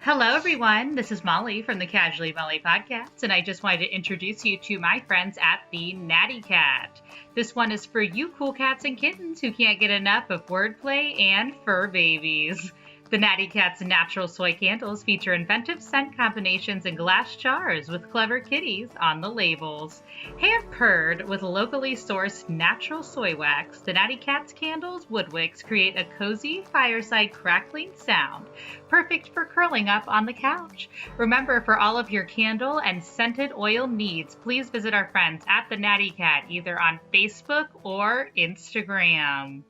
Hello, everyone. This is Molly from the Casually Molly podcast, and I just wanted to introduce you to my friends at the Natty Cat. This one is for you cool cats and kittens who can't get enough of wordplay and fur babies. The Natty Cat's natural soy candles feature inventive scent combinations in glass jars with clever kitties on the labels. Hand-purred with locally sourced natural soy wax, the Natty Cat's candles wood wicks create a cozy fireside crackling sound, perfect for curling up on the couch. Remember, for all of your candle and scented oil needs, please visit our friends at the Natty Cat either on Facebook or Instagram.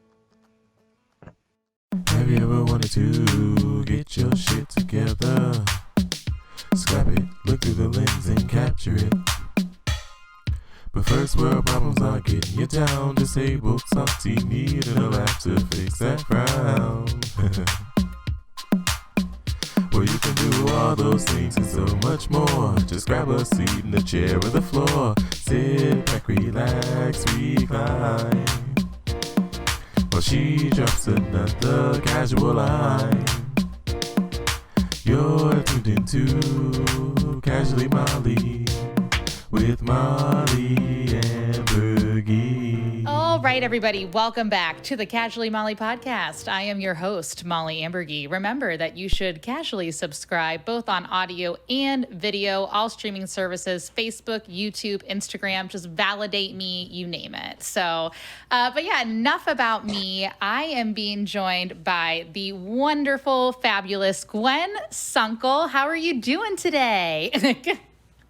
Have you ever wanted to get your shit together? Scrap it, look through the lens and capture it. But first world problems are getting you down. Disabled, salty, needing a laugh to fix that frown. Well, you can do all those things and so much more. Just grab a seat in the chair or the floor. Sit back, relax, recline, while she drops another casual line. You're tuned into Casually Molly with Molly and Bergie. All right, everybody, welcome back to the Casually Molly podcast. I am your host, Molly Ambergy. Remember that you should casually subscribe both on audio and video, all streaming services, Facebook, YouTube, Instagram, just validate me, you name it. So, but yeah, enough about me. I am being joined by the wonderful, fabulous Gwen Sunkel. How are you doing today?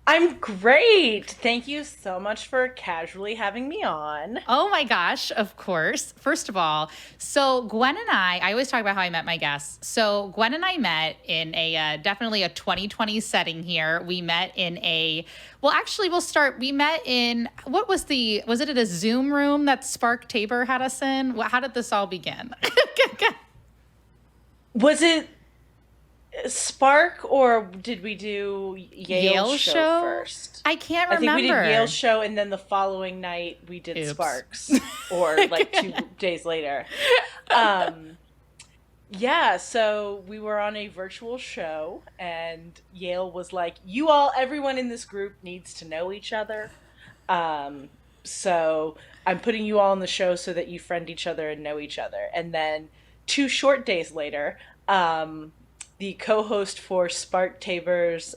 I'm great. Thank you so much for casually having me on. Oh my gosh, of course. First of all, so Gwen and I always talk about how I met my guests. So Gwen and I met in a definitely a 2020 setting here. We met in we met in, was it at a Zoom room that Spark Tabor had us in? How did this all begin? Was it Spark or did we do Yale show first? I can't remember. I think we did Yale show and then the following night we did Sparks or like 2 days later. Yeah, so we were on a virtual show and Yale was like, everyone in this group needs to know each other. So I'm putting you all on the show so that you friend each other and know each other. And then 2 short days later, the co-host for Spark Tabor's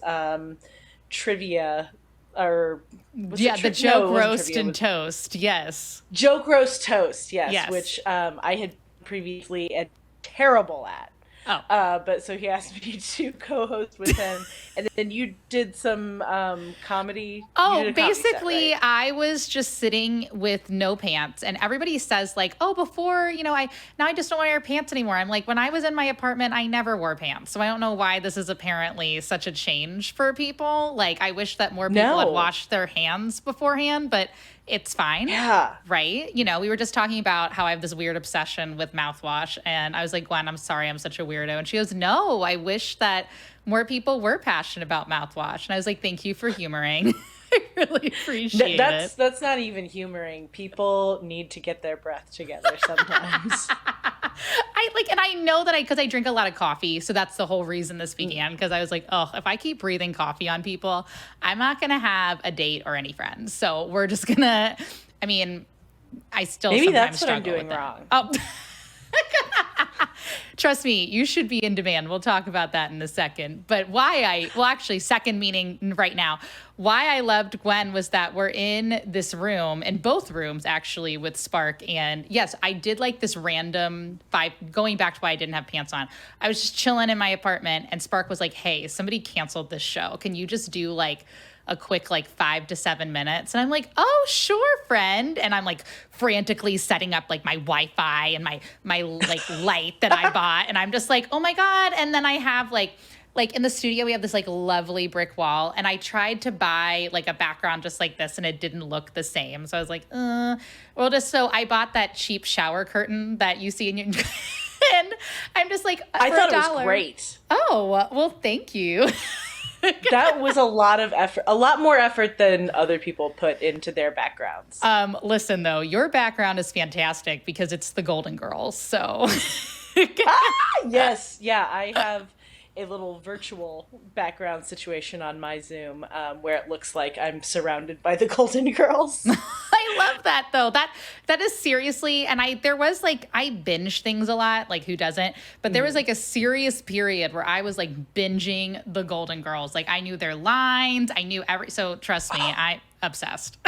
trivia, or the joke roast and toast, yes. Joke roast toast, yes. Which I had previously and terrible at. Oh. But so he asked me to co-host with him, and then you did some comedy. Oh, basically, comedy set, right? I was just sitting with no pants, and everybody says like, "Oh, before I just don't wear pants anymore." I'm like, when I was in my apartment, I never wore pants, so I don't know why this is apparently such a change for people. Like, I wish that more people had washed their hands beforehand, but it's fine. Yeah. Right? We were just talking about how I have this weird obsession with mouthwash. And I was like, Gwen, I'm sorry, I'm such a weirdo. And she goes, no, I wish that more people were passionate about mouthwash. And I was like, thank you for humoring. I really appreciate it. That's not even humoring. People need to get their breath together sometimes. And I know that because I drink a lot of coffee. So that's the whole reason this began. Because I was like, oh, if I keep breathing coffee on people, I'm not going to have a date or any friends. So we're just going to, I still maybe sometimes that's what I'm struggle doing with it. wrong. Oh. Trust me, you should be in demand. We'll talk about that in a second. But second meaning right now, why I loved Gwen was that we're in this room, in both rooms actually, with Spark. And yes, I did like this random vibe, going back to why I didn't have pants on. I was just chilling in my apartment and Spark was like, hey, somebody canceled this show. Can you just do like a quick 5 to 7 minutes? And I'm like, oh, sure, friend. And I'm like frantically setting up like my Wi-Fi and my light that I bought. And I'm just like, oh my God. And then I have like in the studio, we have this lovely brick wall. And I tried to buy a background just like this and it didn't look the same. So I was like, so I bought that cheap shower curtain that you see in your, and I'm just like, I thought $1. it was great. Oh, well, thank you. That was a lot of effort, a lot more effort than other people put into their backgrounds. Listen, though, your background is fantastic because it's the Golden Girls. So, yes, yeah, I have a little virtual background situation on my Zoom where it looks like I'm surrounded by the Golden Girls. I love that though. That is seriously, and there was like, I binge things a lot, like who doesn't? But there was like a serious period where I was like binging the Golden Girls. Like I knew their lines, I knew so trust me, I obsessed.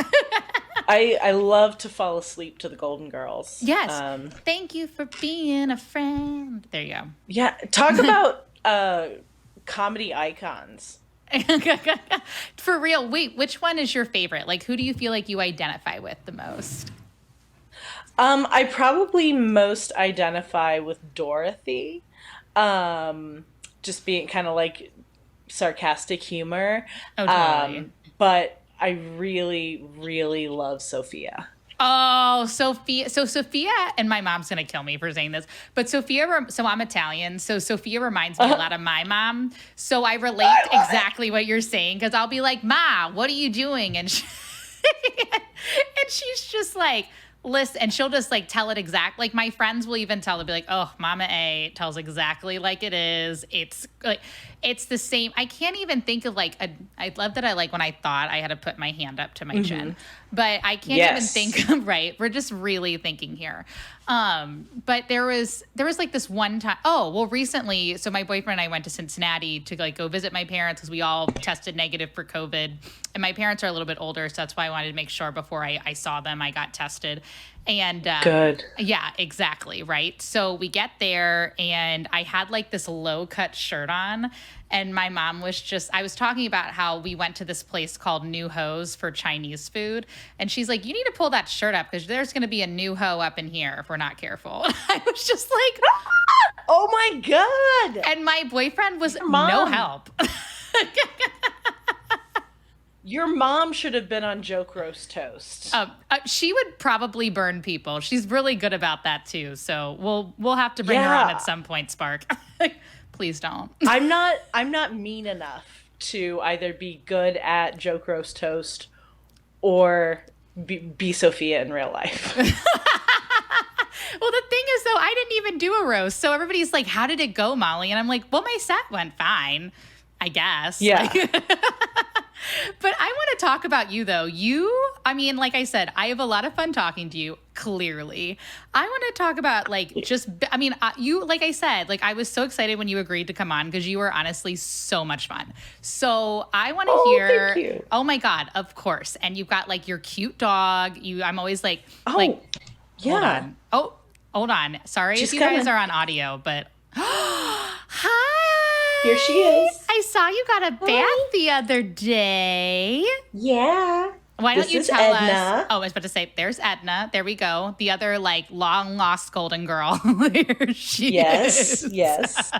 I love to fall asleep to the Golden Girls. Yes. Thank you for being a friend. There you go. Yeah. Talk about comedy icons. For real. Wait, which one is your favorite? Like, who do you feel like you identify with the most? I probably most identify with Dorothy. Just being kind of like sarcastic humor. Oh, totally. But I really, really love Sophia. Oh, Sophia. So Sophia, and my mom's going to kill me for saying this, but Sophia, so I'm Italian. So Sophia reminds me a lot of my mom. So I relate exactly what you're saying. Cause I'll be like, Ma, what are you doing? And she's just like, listen, and she'll just like tell it exact. Like my friends will even tell, they'll be like, oh, Mama A tells exactly like it is. It's like, it's the same. I can't even think of like I love that I like when I thought I had to put my hand up to my chin, but I can't even think of, right. We're just really thinking here. But there was like this one time, recently, so my boyfriend and I went to Cincinnati to like go visit my parents because we all tested negative for COVID, and my parents are a little bit older. So that's why I wanted to make sure before I saw them, I got tested. And good. Yeah, exactly. Right. So we get there and I had like this low cut shirt on, and my mom was I was talking about how we went to this place called New Ho's for Chinese food. And she's like, you need to pull that shirt up because there's going to be a new ho up in here if we're not careful. And I was just like, oh my God. And my boyfriend was no help. Your mom should have been on Joke Roast Toast. She would probably burn people. She's really good about that too. So we'll have to bring her on at some point, Spark. Please don't. I'm not mean enough to either be good at Joke Roast Toast or be Sophia in real life. Well, the thing is, though, I didn't even do a roast. So everybody's like, how did it go, Molly? And I'm like, well, my set went fine, I guess. Yeah. But I want to talk about you, though. I mean, like I said, I have a lot of fun talking to you, clearly. I want to talk about, like, you, like I said, like, I was so excited when you agreed to come on because you were honestly so much fun. So I want to hear. Thank you. Oh, my God, of course. And you've got, like, your cute dog. I'm always like, yeah. Hold on. Sorry She's if you coming. guys are on audio, but hi. Here she is. I saw you got a bath the other day. Yeah. Why don't This you is tell Edna. us? Oh, I was about to say, there's Edna. There we go. The other, like, long lost golden girl. There she is. Yes.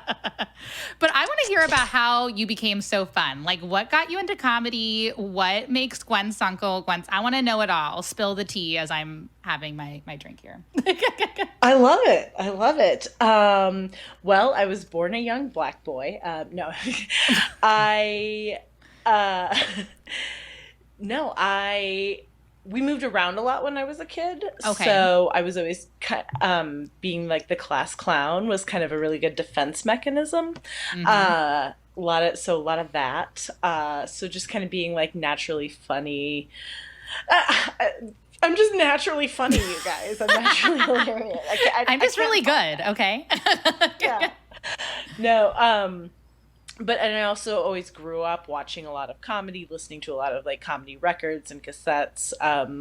But I want to hear about how you became so fun. Like, what got you into comedy? What makes Gwen Sunkel Gwen? I want to know it all. Spill the tea as I'm having my drink here. I love it. Well, I was born a young black boy. No. We moved around a lot when I was a kid. Okay. So I was always being like the class clown was kind of a really good defense mechanism. Mm-hmm. A lot of that. So just kind of being like naturally funny. I'm just naturally funny, you guys. I'm naturally hilarious. I'm just really good. Okay. Yeah. No. And I also always grew up watching a lot of comedy, listening to a lot of like comedy records and cassettes,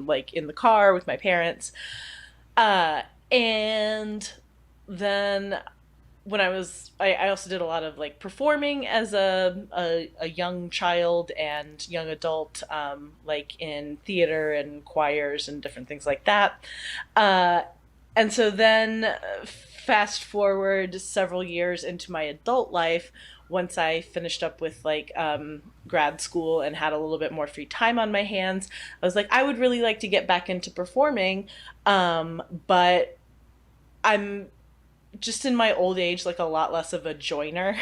like in the car with my parents. And then when I also did a lot of like performing as a young child and young adult, like in theater and choirs and different things like that. And so then fast forward several years into my adult life, once I finished up with like grad school and had a little bit more free time on my hands, I was like, I would really like to get back into performing, but I'm just in my old age like a lot less of a joiner.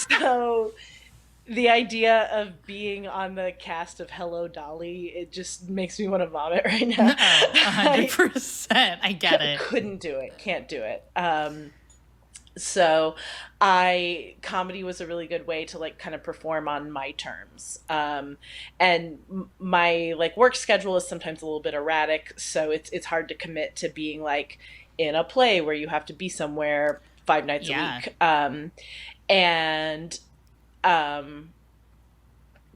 So the idea of being on the cast of Hello Dolly, it just makes me want to vomit right now. 100%. I get it. Couldn't do it. Can't do it. So comedy was a really good way to like kind of perform on my terms. And my like work schedule is sometimes a little bit erratic, so it's hard to commit to being like in a play where you have to be somewhere 5 nights a week. And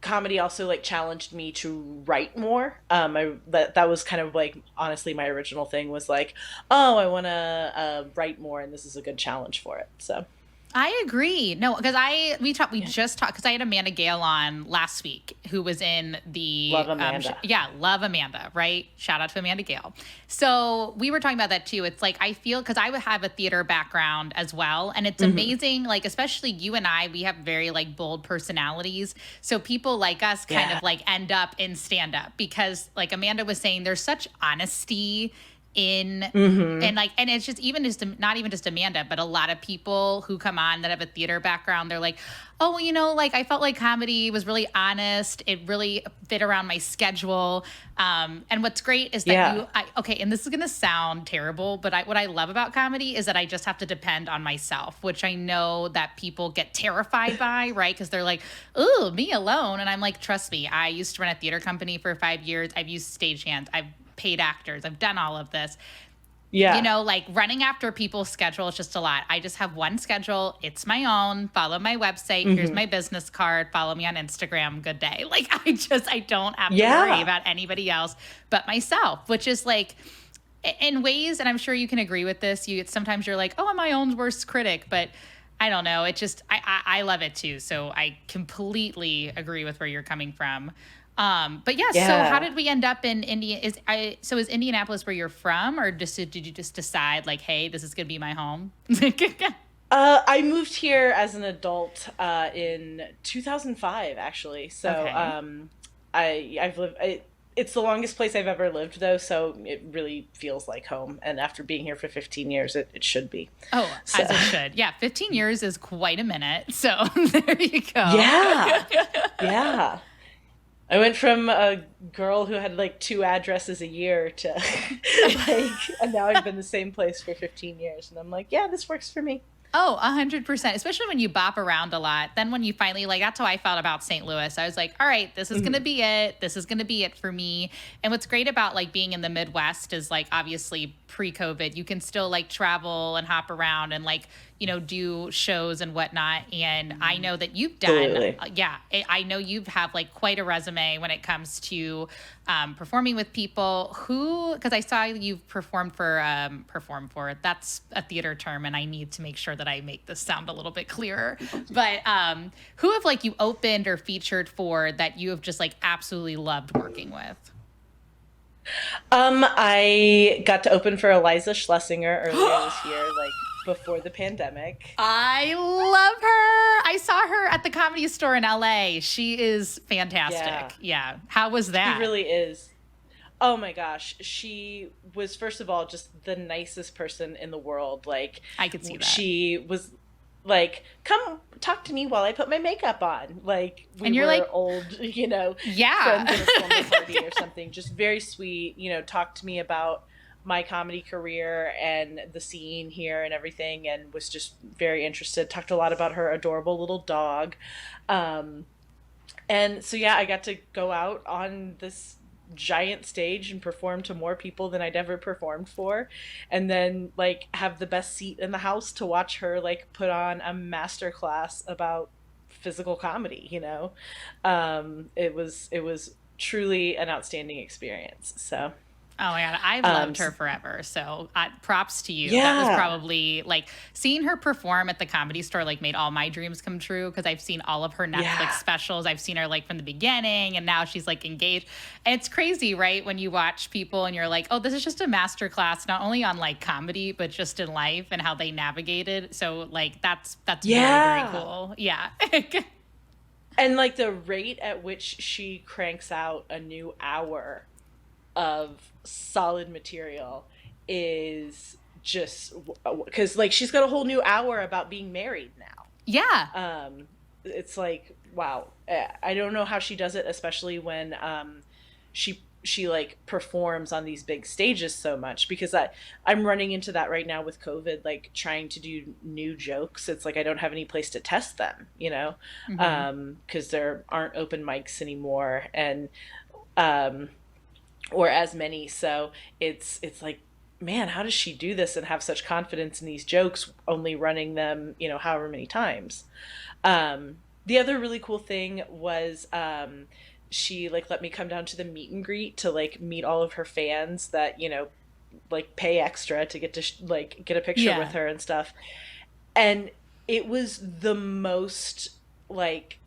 comedy also like challenged me to write more. That was kind of like honestly my original thing was like, oh, I want to write more, and this is a good challenge for it. So I agree. No, because we just talked, because I had Amanda Gale on last week, who was in the Love Amanda. Love Amanda, right? Shout out to Amanda Gale. So we were talking about that too. It's like I feel, because I would have a theater background as well, and it's amazing. Like especially you and I, we have very like bold personalities. So people like us kind of like end up in stand up because, like Amanda was saying, there's such honesty in and it's just not even just Amanda, but a lot of people who come on that have a theater background, they're like, oh, well, you know, like I felt like comedy was really honest, it really fit around my schedule, and what's great is that and this is gonna sound terrible, but what I love about comedy is that I just have to depend on myself, which I know that people get terrified by, right? Because they're like, ooh, me alone. And I'm like, trust me, I used to run a theater company for 5 years. I've used stagehands, I've paid actors, I've done all of this. You know, like running after people's schedule is just a lot. I just have one schedule, it's my own. Follow my website, here's my business card, follow me on Instagram, good day. Like I don't have to worry about anybody else but myself, which is like in ways, and I'm sure you can agree with this, sometimes you're like, oh, I'm my own worst critic, but I don't know, it just I love it too. So I completely agree with where you're coming from. But so how did we end up in India? Is Indianapolis where you're from, or did you just decide like, hey, this is gonna be my home? I moved here as an adult in 2005, actually. So I've lived. It's the longest place I've ever lived, though, so it really feels like home. And after being here for 15 years, it should be. Oh, so. As it should. Yeah, 15 years is quite a minute. So there you go. Yeah. I went from a girl who had like 2 addresses a year to like, and now I've been in the same place for 15 years. And I'm like, yeah, this works for me. Oh, 100%. Especially when you bop around a lot. Then when you finally, like, that's how I felt about St. Louis. I was like, all right, this is going to be it. This is going to be it for me. And what's great about like being in the Midwest is like, obviously pre-COVID, you can still like travel and hop around and like, you know, do shows and whatnot. And I know that you've done, I know you have like quite a resume when it comes to performing with people because I saw you've performed for, that's a theater term, and I need to make sure that I make this sound a little bit clearer. But who have like you opened or featured for that you have just like absolutely loved working with? I got to open for Eliza Schlesinger earlier this year, like before the pandemic. I love her. I saw her at the Comedy Store in LA. She is fantastic. Yeah. How was that? She really is. Oh my gosh. She was, first of all, just the nicest person in the world. Like, I could see that. She was like, come talk to me while I put my makeup on. Like, we were like, old, you know, friends at a slumber party or something. Just very sweet, you know, talked to me about my comedy career and the scene here and everything, and was just very interested. Talked a lot about her adorable little dog. And so, yeah, I got to go out on this giant stage and perform to more people than I'd ever performed for, and then like have the best seat in the house to watch her like put on a master class about physical comedy, you know. It was truly an outstanding experience. So oh my God, I've loved her forever. So props to you. Yeah. That was probably like seeing her perform at the Comedy Store, like made all my dreams come true. Cause I've seen all of her Netflix specials. I've seen her like from the beginning, and now she's like engaged. And it's crazy, right? When you watch people and you're like, oh, this is just a masterclass, not only on like comedy, but just in life and how they navigated. So like, that's very, very cool. Yeah. And like the rate at which she cranks out a new hour of solid material is just because like she's got a whole new hour about being married now. It's like, wow. I don't know how she does it, especially when she she like performs on these big stages so much, because I'm running into that right now with COVID, like trying to do new jokes. It's like I don't have any place to test them, you know, because there aren't open mics anymore, and or as many. So it's like, man, how does she do this and have such confidence in these jokes, only running them, you know, however many times. The other really cool thing was she like let me come down to the meet and greet to like meet all of her fans that, you know, like pay extra to get to like get a picture with her and stuff. And it was the most like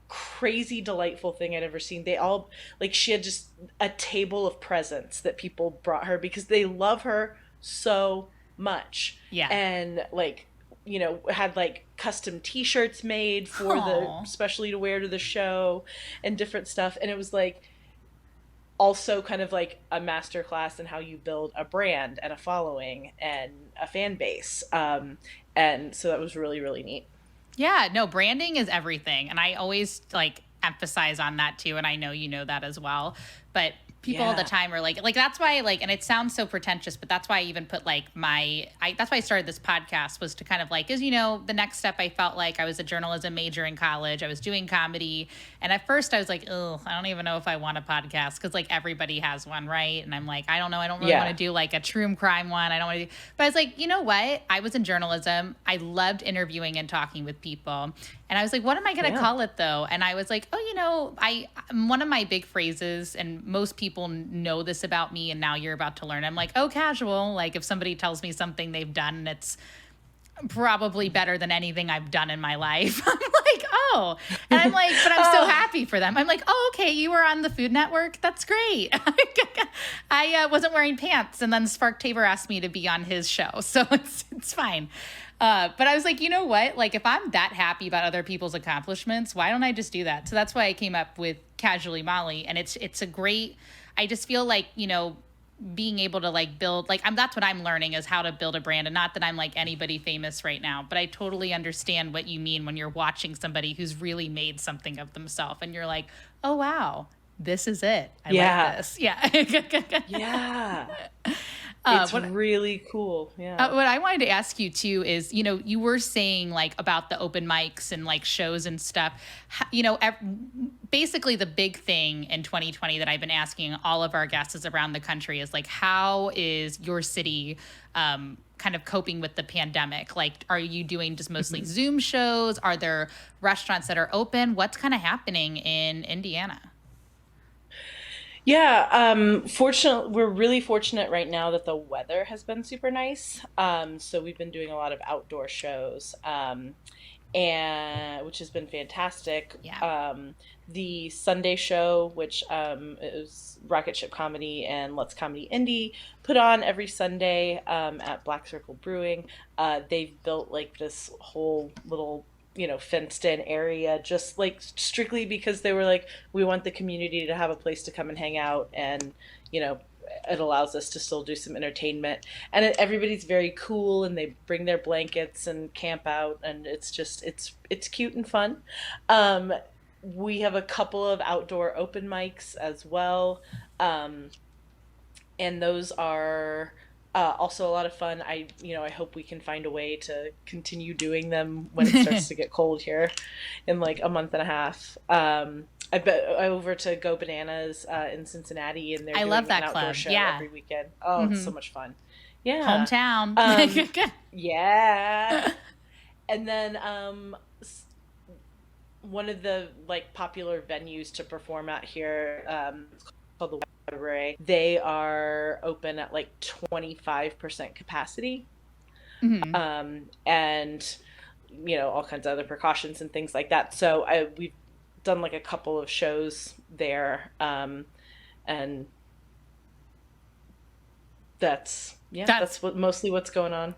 crazy delightful thing I'd ever seen. They all like, she had just a table of presents that people brought her because they love her so much. And like, you know, had like custom t-shirts made for the especially to wear to the show and different stuff. And it was like also kind of like a master class in how you build a brand and a following and a fan base. And so that was really, really neat. Yeah, no, branding is everything. And I always like emphasize on that too. And I know you know that as well. But people all the time are like that's why like, and it sounds so pretentious, but that's why I even put like that's why I started this podcast, was to kind of like, because, you know, the next step, I felt like I was a journalism major in college. I was doing comedy. And at first I was like, oh, I don't even know if I want a podcast, because like everybody has one, right? And I'm like, I don't know. I don't really want to do like a true crime one. I don't want to do, but I was like, you know what? I was in journalism. I loved interviewing and talking with people. And I was like, what am I going to call it though? And I was like, oh, you know, one of my big phrases, and most people know this about me, and now you're about to learn, I'm like, oh, casual. Like if somebody tells me something they've done and it's probably better than anything I've done in my life, I'm like, oh, and I'm like, but I'm so happy for them. I'm like, oh, okay, you were on the Food Network. That's great. I wasn't wearing pants, and then Spark Tabor asked me to be on his show, so it's fine. But I was like, you know what? Like, if I'm that happy about other people's accomplishments, why don't I just do that? So that's why I came up with Casually Molly. And it's a great, I just feel like, you know, being able to like build, like that's what I'm learning, is how to build a brand. And not that I'm like anybody famous right now, but I totally understand what you mean when you're watching somebody who's really made something of themselves and you're like, oh, wow, this is it. I like this. Yeah. Yeah. It's really cool. Yeah. What I wanted to ask you too is, you know, you were saying like about the open mics and like shows and stuff, you know, basically the big thing in 2020 that I've been asking all of our guests around the country is like, how is your city kind of coping with the pandemic? Like, are you doing just mostly Zoom shows? Are there restaurants that are open? What's kind of happening in Indiana? Yeah, we're really fortunate right now that the weather has been super nice. So we've been doing a lot of outdoor shows, and which has been fantastic. Yeah. The Sunday show, which is Rocket Ship Comedy and Let's Comedy Indie, put on every Sunday at Black Circle Brewing. They've built like this whole little, you know, fenced in area, just like strictly because they were like, we want the community to have a place to come and hang out, and, you know, it allows us to still do some entertainment. And everybody's very cool, and they bring their blankets and camp out, and it's just it's cute and fun. We have a couple of outdoor open mics as well, and those are also a lot of fun. I hope we can find a way to continue doing them when it starts to get cold here in like a month and a half. I bet over to Go Bananas in Cincinnati, and they're doing an outdoor show every weekend. Oh, it's so much fun. Yeah. Hometown. Yeah. And then one of the like popular venues to perform at here, it's called the Library. They are open at like 25% capacity. And you know, all kinds of other precautions and things like that. So we've done like a couple of shows there, and that's mostly what's going on.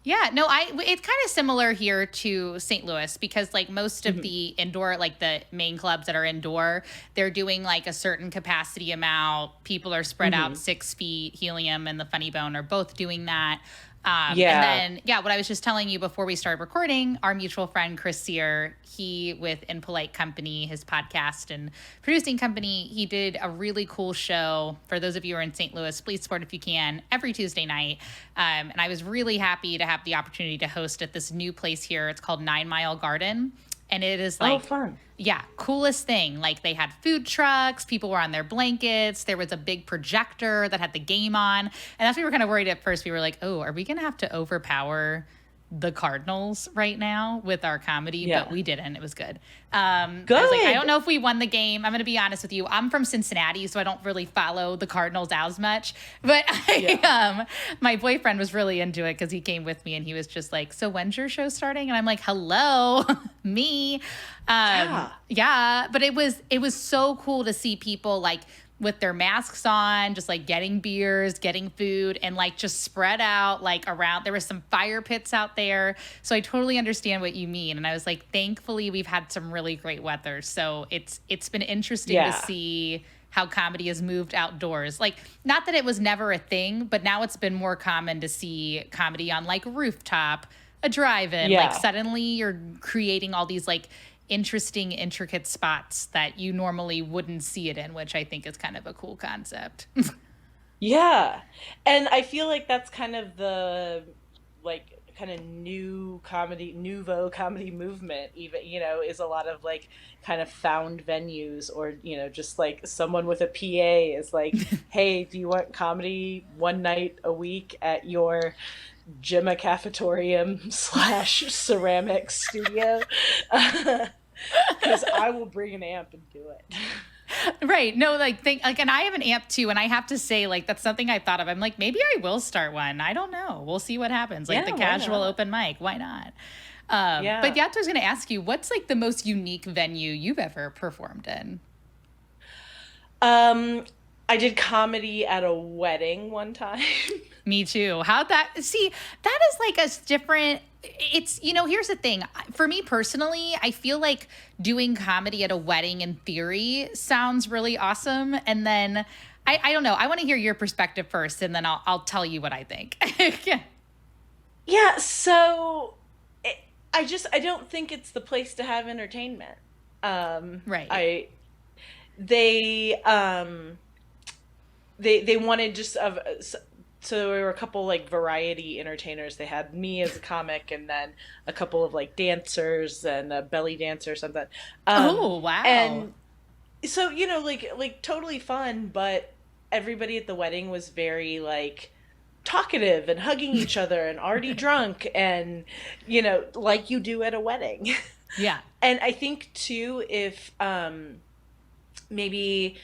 Yeah, no, it's kind of similar here to St. Louis, because like most of the indoor, like the main clubs that are indoor, they're doing like a certain capacity amount. People are spread out 6 feet. Helium and the Funny Bone are both doing that. And then, what I was just telling you before we started recording, our mutual friend, Chris Sear, he with In Polite Company, his podcast and producing company, he did a really cool show. For those of you who are in St. Louis, please support if you can, every Tuesday night. And I was really happy to have the opportunity to host at this new place here. It's called 9 Mile Garden. And it is like, fun. Yeah, coolest thing. Like they had food trucks, people were on their blankets. There was a big projector that had the game on. And that's what we were kind of worried at first. We were like, oh, are we going to have to overpower the Cardinals right now with our comedy? But we didn't. It was good. Good. I was like, I don't know if we won the game. I'm going to be honest with you. I'm from Cincinnati, so I don't really follow the Cardinals as much. But my boyfriend was really into it because he came with me and he was just like, so when's your show starting? And I'm like, hello, me. But it was so cool to see people like with their masks on, just like getting beers, getting food, and like just spread out like around. There were some fire pits out there. So I totally understand what you mean. And I was like, thankfully we've had some really great weather. So it's been interesting to see how comedy has moved outdoors. Like, not that it was never a thing, but now it's been more common to see comedy on like rooftop, a drive-in. Like suddenly you're creating all these like interesting, intricate spots that you normally wouldn't see it in, which I think is kind of a cool concept. Yeah. And I feel like that's kind of the like kind of nouveau comedy movement, even, you know, is a lot of like kind of found venues, or, you know, just like someone with a PA is like, hey, do you want comedy one night a week at your Gemma Cafetorium / ceramic studio? Because I will bring an amp and do it. Right. No, and I have an amp too, and I have to say, like, that's something I thought of. I'm like, maybe I will start one. I don't know. We'll see what happens. Like the casual open mic. Why not? But I was going to ask you, what's like the most unique venue you've ever performed in? I did comedy at a wedding one time. Me too. That is like a different, it's, you know, here's the thing. For me personally, I feel like doing comedy at a wedding in theory sounds really awesome. And then I don't know. I want to hear your perspective first, and then I'll tell you what I think. Yeah. So I don't think it's the place to have entertainment. Right. They wanted just so there were a couple like variety entertainers. They had me as a comic, and then a couple of like dancers and a belly dancer or something. Oh, wow. And so, you know, like totally fun, but everybody at the wedding was very like talkative and hugging each other and already drunk, and, you know, like you do at a wedding. Yeah. And I think too, if maybe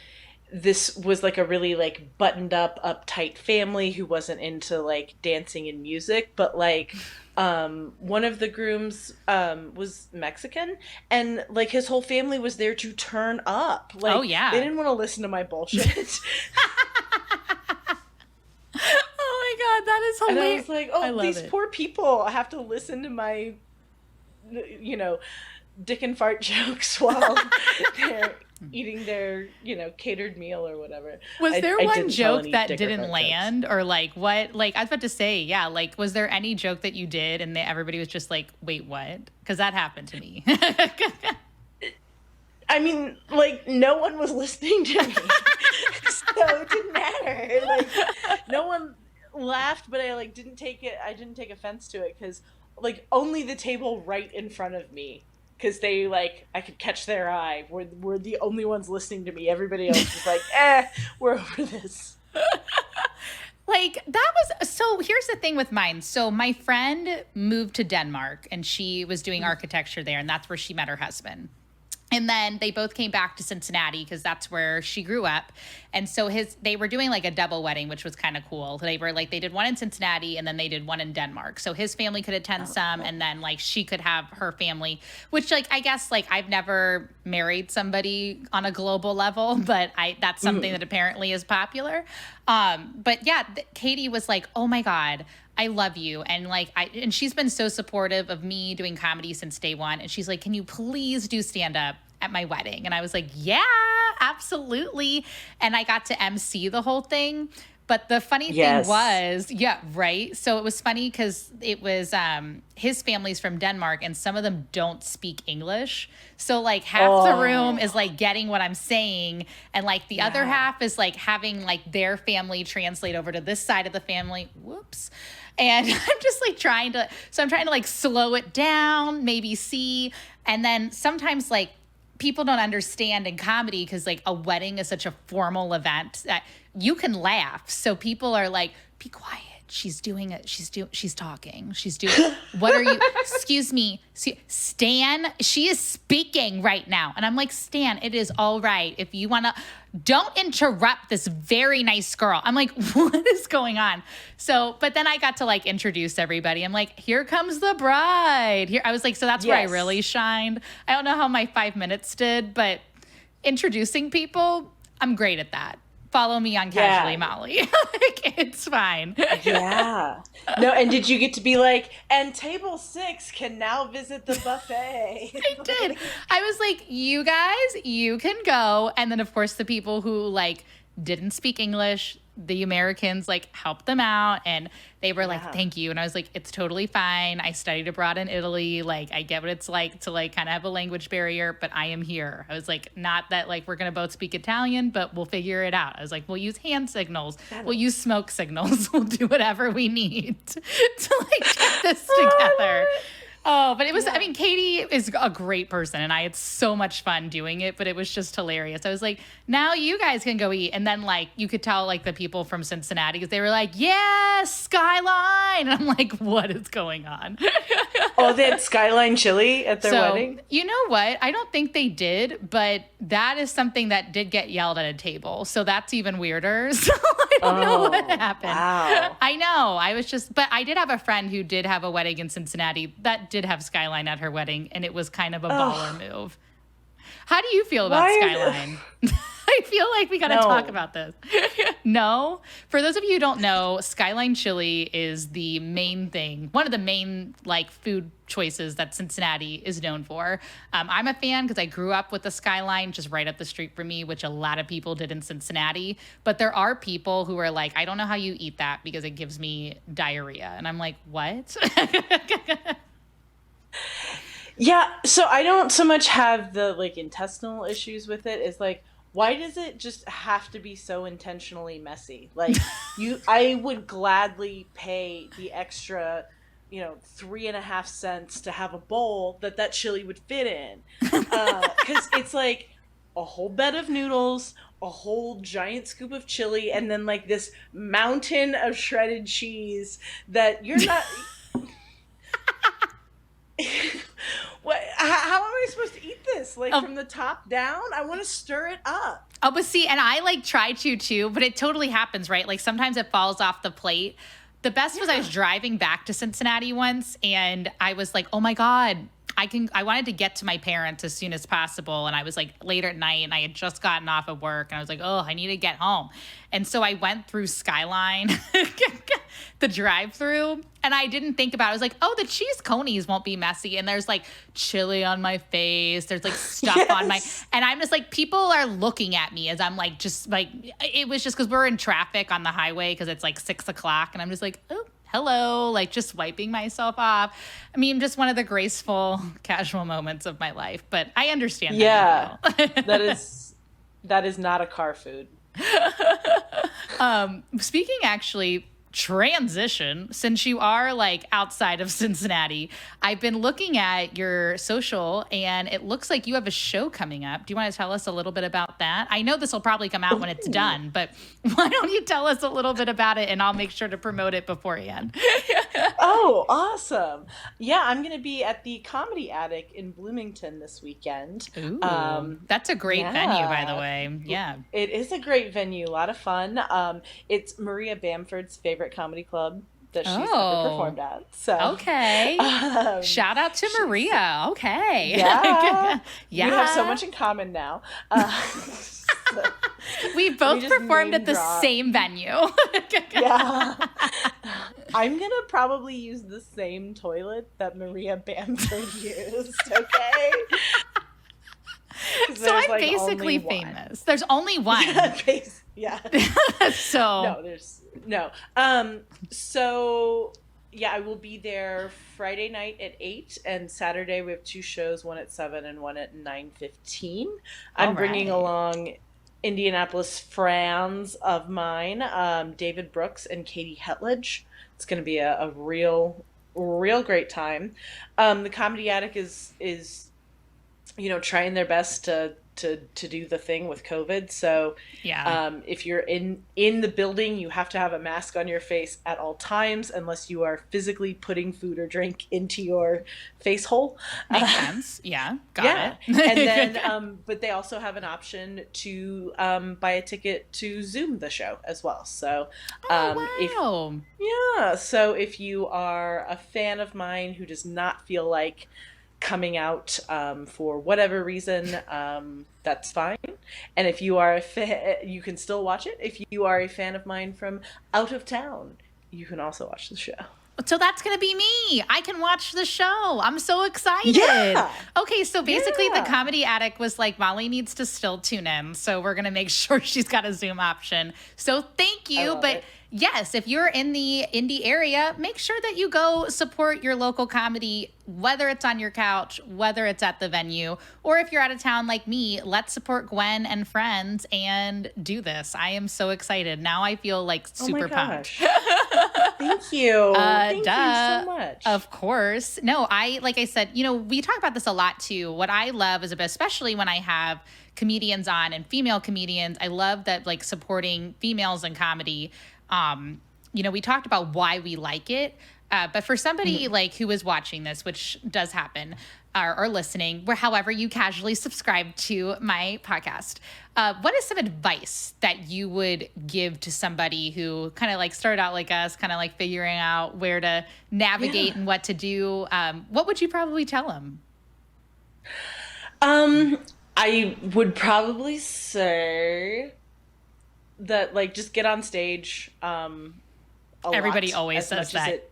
this was like a really like buttoned up, uptight family who wasn't into like dancing and music, but like one of the grooms was Mexican, and like his whole family was there to turn up. Like, oh yeah, they didn't want to listen to my bullshit. Oh my god, that is hilarious. And I was like, oh, these poor people have to listen to my, you know, dick and fart jokes while they're eating their, you know, catered meal or whatever. Was there one joke that didn't land jokes. Or like what, like I was about to say, yeah, like was there any joke that you did and everybody was just like, wait, what? Because that happened to me. I mean, like no one was listening to me. So it didn't matter. Like no one laughed, but I didn't take offense to it, because like only the table right in front of me, because they like I could catch their eye, were the only ones listening to me. Everybody else was like, we're over this. Like that was, so here's the thing with mine. So my friend moved to Denmark and she was doing architecture there, and that's where she met her husband. And then they both came back to Cincinnati because that's where she grew up. And so they were doing like a double wedding, which was kind of cool. They did one in Cincinnati and then they did one in Denmark. So his family could attend some, and then like she could have her family, which like, I guess like I've never married somebody on a global level, but that's something that apparently is popular. But yeah, Katie was like, oh my God, I love you. And like, and she's been so supportive of me doing comedy since day one. And she's like, can you please do stand up at my wedding? And I was like, yeah, absolutely. And I got to MC the whole thing. But the funny Yes. thing was, yeah, right. So it was funny because it was his family's from Denmark and some of them don't speak English. So like half the room is like getting what I'm saying. And like the other half is like having like their family translate over to this side of the family. Whoops. And I'm just like trying to like slow it down, maybe see. And then sometimes like people don't understand in comedy because like a wedding is such a formal event that you can laugh. So people are like, be quiet. She's doing it. She's talking. She's doing, what are you, excuse me, Stan, she is speaking right now. And I'm like, Stan, it is all right. If you want to, don't interrupt this very nice girl. I'm like, what is going on? So, but then I got to like introduce everybody. I'm like, here comes the bride. Here, I was like, so that's where I really shined. I don't know how my 5 minutes did, but introducing people, I'm great at that. Follow me on Casually Molly. Like, it's fine. Yeah. No, and did you get to be like, and table 6 can now visit the buffet? I did. I was like, you guys, you can go. And then, of course, the people who, like, didn't speak English, the Americans, like, helped them out. And they were like, thank you. And I was like, it's totally fine. I studied abroad in Italy. Like, I get what it's like to, like, kind of have a language barrier, but I am here. I was like, not that, like, we're going to both speak Italian, but we'll figure it out. I was like, we'll use hand signals. We'll use smoke signals. We'll do whatever we need to like, get this together. Oh, but it was, I mean, Katie is a great person and I had so much fun doing it, but it was just hilarious. I was like, now you guys can go eat. And then like, you could tell like the people from Cincinnati, because they were like, yes, Skyline. And I'm like, what is going on? Oh, they had Skyline chili at their wedding? You know what? I don't think they did, but that is something that did get yelled at a table. So that's even weirder. So I don't know what happened. Wow. I know. I was just, but I did have a friend who did have a wedding in Cincinnati that did have Skyline at her wedding, and it was kind of a baller move. How do you feel about Skyline? I feel like we got to talk about this. No? For those of you who don't know, Skyline chili is the main thing, one of the main like food choices that Cincinnati is known for. I'm a fan because I grew up with the Skyline just right up the street from me, which a lot of people did in Cincinnati. But there are people who are like, I don't know how you eat that because it gives me diarrhea. And I'm like, what? Yeah, so I don't so much have the like intestinal issues with it. It's like, why does it just have to be so intentionally messy? Like I would gladly pay the extra, 3.5 cents to have a bowl that chili would fit in. 'Cause it's like a whole bed of noodles, a whole giant scoop of chili, and then like this mountain of shredded cheese that you're not... What? How am I supposed to eat this? Like from the top down? I want to stir it up. Oh, but see, and I like try to too, but it totally happens, right? Like sometimes it falls off the plate. The best was I was driving back to Cincinnati once and I was like, oh my God, I wanted to get to my parents as soon as possible. And I was like later at night and I had just gotten off of work and I was like, oh, I need to get home. And so I went through Skyline, the drive-through, and I didn't think about it. I was like, oh, the cheese conies won't be messy. And there's like chili on my face. There's like stuff on my, and I'm just like, people are looking at me as I'm like, just like, it was just because we're in traffic on the highway because it's like 6 o'clock. And I'm just like, oh, hello, like just wiping myself off. I mean, just one of the graceful, casual moments of my life, but I understand. Yeah, that is not a car food. Speaking actually, transition, since you are like outside of Cincinnati, I've been looking at your social and it looks like you have a show coming up. Do you want to tell us a little bit about that? I know this will probably come out when it's done, but why don't you tell us a little bit about it and I'll make sure to promote it beforehand. Oh, awesome. Yeah, I'm going to be at the Comedy Attic in Bloomington this weekend. Ooh, that's a great venue, by the way. Yeah. It is a great venue. A lot of fun. It's Maria Bamford's favorite comedy club that she's ever performed at. So okay. Shout out to Maria. Okay. Yeah. We have so much in common now. We both performed at the same venue. Yeah. I'm going to probably use the same toilet that Maria Bamford used, okay? So I'm like basically famous. There's only one. Yeah. So no, there's no. So yeah, I will be there Friday night at 8, and Saturday we have 2 shows, one at 7 and one at 9:15. I'm bringing along Indianapolis friends of mine, David Brooks and Katie Hetledge. It's going to be a real great time. The Comedy Attic is trying their best to do the thing with COVID. So if you're in the building, you have to have a mask on your face at all times, unless you are physically putting food or drink into your face hole. Makes sense. Yeah. Got it. And then, but they also have an option to buy a ticket to Zoom the show as well. So, so if you are a fan of mine who does not feel like coming out for whatever reason, that's fine. And if you are you can still watch it. If you are a fan of mine from out of town, you can also watch the show. So that's going to be me. I can watch the show. I'm so excited. Yeah. Okay, so basically the Comedy Attic was like, Molly needs to still tune in. So we're going to make sure she's got a Zoom option. So thank you. But yes, if you're in the Indy area, make sure that you go support your local comedy, whether it's on your couch, whether it's at the venue, or if you're out of town like me, let's support Gwen and friends and do this. I am so excited. Now I feel like super pumped. Thank you. Thank you so much. Of course. No, like I said, we talk about this a lot too. What I love is, especially when I have comedians on and female comedians, I love that, like, supporting females in comedy. We talked about why we like it. But for somebody like who is watching this, which does happen, or listening, however you casually subscribe to my podcast, what is some advice that you would give to somebody who kind of like started out like us, kind of like figuring out where to navigate and what to do? What would you probably tell them? I would probably say that, like, just get on stage. Everybody always says that.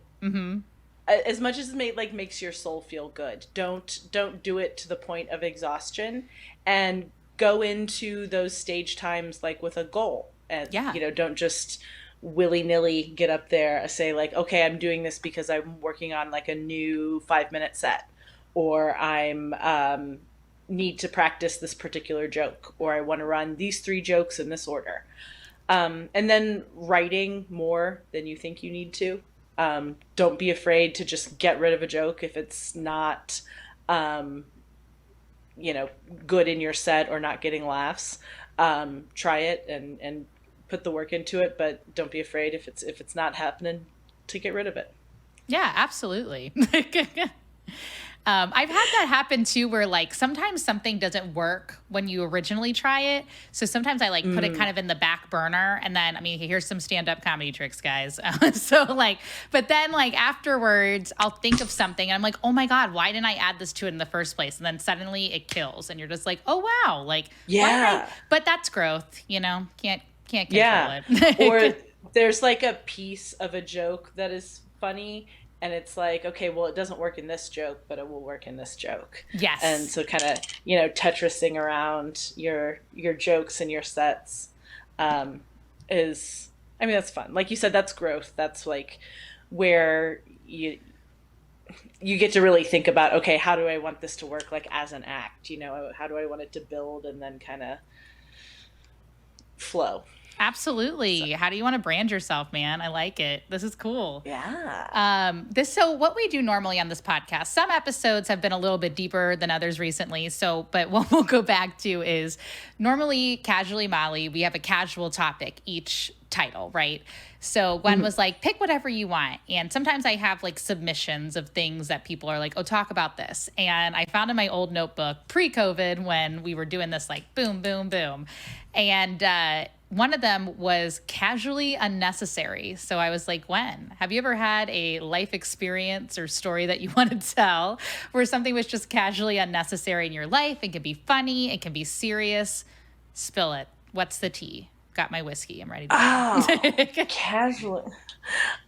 As much as it makes your soul feel good. Don't do it to the point of exhaustion, and go into those stage times like with a goal. And don't just willy-nilly get up there and say like, okay, I'm doing this because I'm working on like a new 5-minute set, or I'm need to practice this particular joke, or I want to run these 3 jokes in this order. And then writing more than you think you need to. Don't be afraid to just get rid of a joke if it's not, good in your set or not getting laughs. Try it and put the work into it, but don't be afraid if it's not happening to get rid of it. Yeah, absolutely. I've had that happen too, where like sometimes something doesn't work when you originally try it. So sometimes I like put it kind of in the back burner, and then, here's some stand-up comedy tricks, guys. But then like afterwards I'll think of something and I'm like, oh my God, why didn't I add this to it in the first place? And then suddenly it kills and you're just like, oh wow. Like, but that's growth, can't control it. Or there's like a piece of a joke that is funny, and it's like, okay, well, it doesn't work in this joke, but it will work in this joke. Yes. And so kind of, Tetrising around your jokes and your sets that's fun. Like you said, that's growth. That's like where you get to really think about, okay, how do I want this to work like as an act? How do I want it to build and then kind of flow? Absolutely. So. How do you want to brand yourself, man? I like it. This is cool. Yeah. So what we do normally on this podcast, some episodes have been a little bit deeper than others recently. But what we'll go back to is normally Casually Molly, we have a casual topic each title, right? So Gwen was like, pick whatever you want. And sometimes I have like submissions of things that people are like, oh, talk about this. And I found in my old notebook pre-COVID when we were doing this like boom, boom, boom. And one of them was casually unnecessary. So I was like, Gwen, have you ever had a life experience or story that you want to tell where something was just casually unnecessary in your life? It can be funny. It can be serious. Spill it. What's the tea? Got my whiskey. I'm ready to casually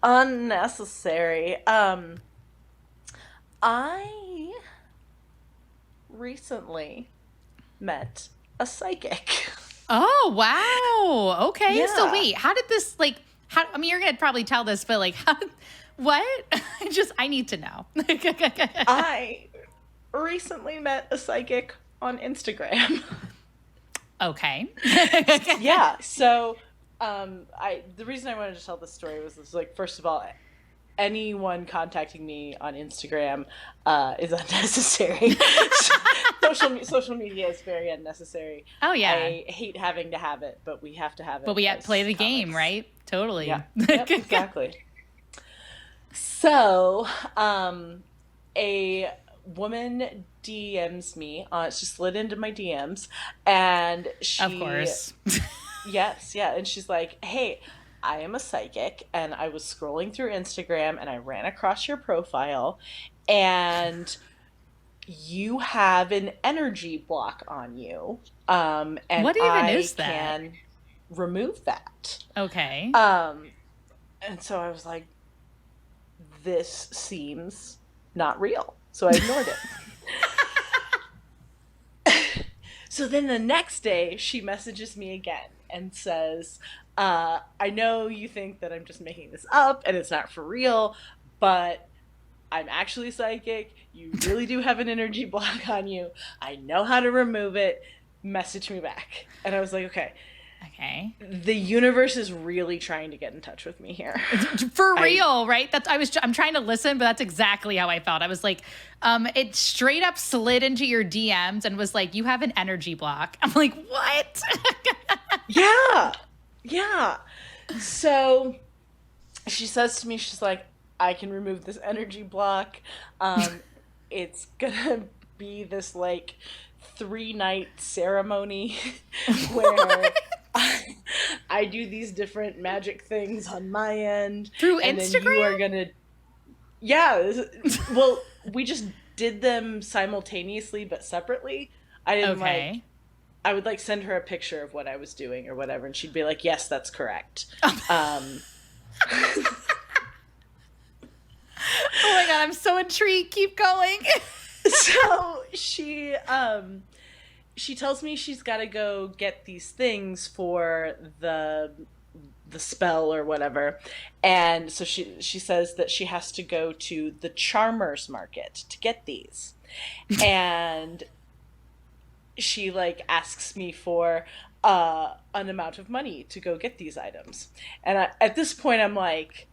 unnecessary. I recently met a psychic. Oh, wow. Okay. Yeah. So wait, how did this I mean, you're going to probably tell this, but what? I need to know. I recently met a psychic on Instagram. Okay. Yeah. So, the reason I wanted to tell this story was like, first of all, anyone contacting me on Instagram is unnecessary. Social media is very unnecessary. Oh, yeah. I hate having to have it, but we have to have it. But we have to play the comics. game, right? Totally. Yeah. Yep, exactly. So, a woman DMs me. She slid into my DMs, and she, Of course. yes, yeah, and she's like, "Hey, I am a psychic, and I was scrolling through Instagram, and I ran across your profile, and you have an energy block on you, and What even I is that? can remove that." Okay. And so I was like, this seems not real. So I ignored it. So then the next day, she messages me again and says, I know you think that I'm just making this up and it's not for real, but I'm actually psychic. You really do have an energy block on you. I know how to remove it. Message me back. And I was like, okay. Okay. The universe is really trying to get in touch with me here. For real, right? I'm trying to listen, but that's exactly how I felt. I was like, it straight up slid into your DMs and was like, you have an energy block. I'm like, what? Yeah. Yeah. So she says to me, she's like, I can remove this energy block. It's gonna be this like 3-night ceremony where I do these different magic things on my end. Through and Instagram? Then you are gonna, yeah. Well, we just did them simultaneously but separately. I didn't Okay. I would like send her a picture of what I was doing or whatever, and she'd be like, "Yes, that's correct." Oh my God, I'm so intrigued. Keep going. So she tells me she's got to go get these things for the spell or whatever, and so she says that she has to go to the Charmers Market to get these, and she like asks me for an amount of money to go get these items, and at this point I'm like,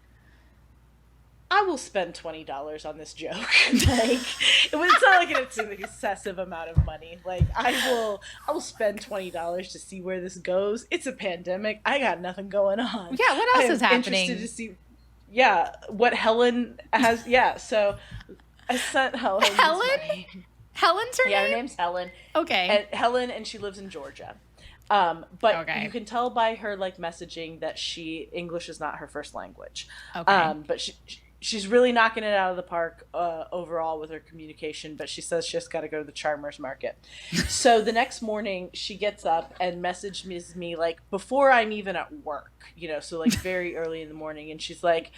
I will spend $20 on this joke. Like, it's not like it's an excessive amount of money. Like, I will spend $20 to see where this goes. It's a pandemic. I got nothing going on. Yeah, what else is happening? Interested to see, what Helen has. Yeah, so I sent Helen. Helen? Helen's her Yeah, name? her name's Helen. Okay. And she lives in Georgia. But Okay. you can tell by her like messaging that English is not her first language. Okay. But she's really knocking it out of the park overall with her communication, but she says she just got to go to the Charmers Market. So the next morning she gets up and messages me like before I'm even at work, so like very early in the morning. And she's like,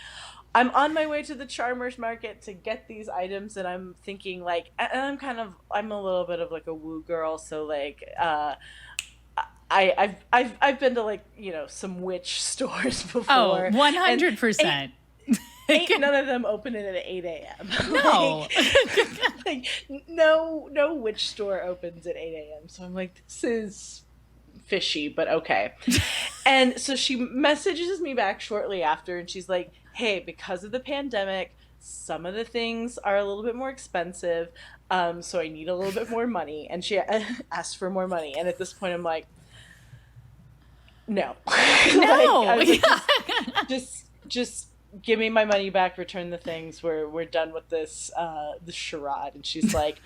I'm on my way to the Charmers Market to get these items. And I'm thinking like, and I'm a little bit of like a woo girl. So like, I've been to like, some witch stores before. Oh, 100%. Ain't none of them open at 8 a.m. No. like no witch store opens at 8 a.m. So I'm like, this is fishy, but okay. And so she messages me back shortly after, and she's like, hey, because of the pandemic, some of the things are a little bit more expensive, so I need a little bit more money. And she asked for more money. And at this point, I'm like, no. No. Like, just give me my money back, return the things, we're done with this charade. And she's like,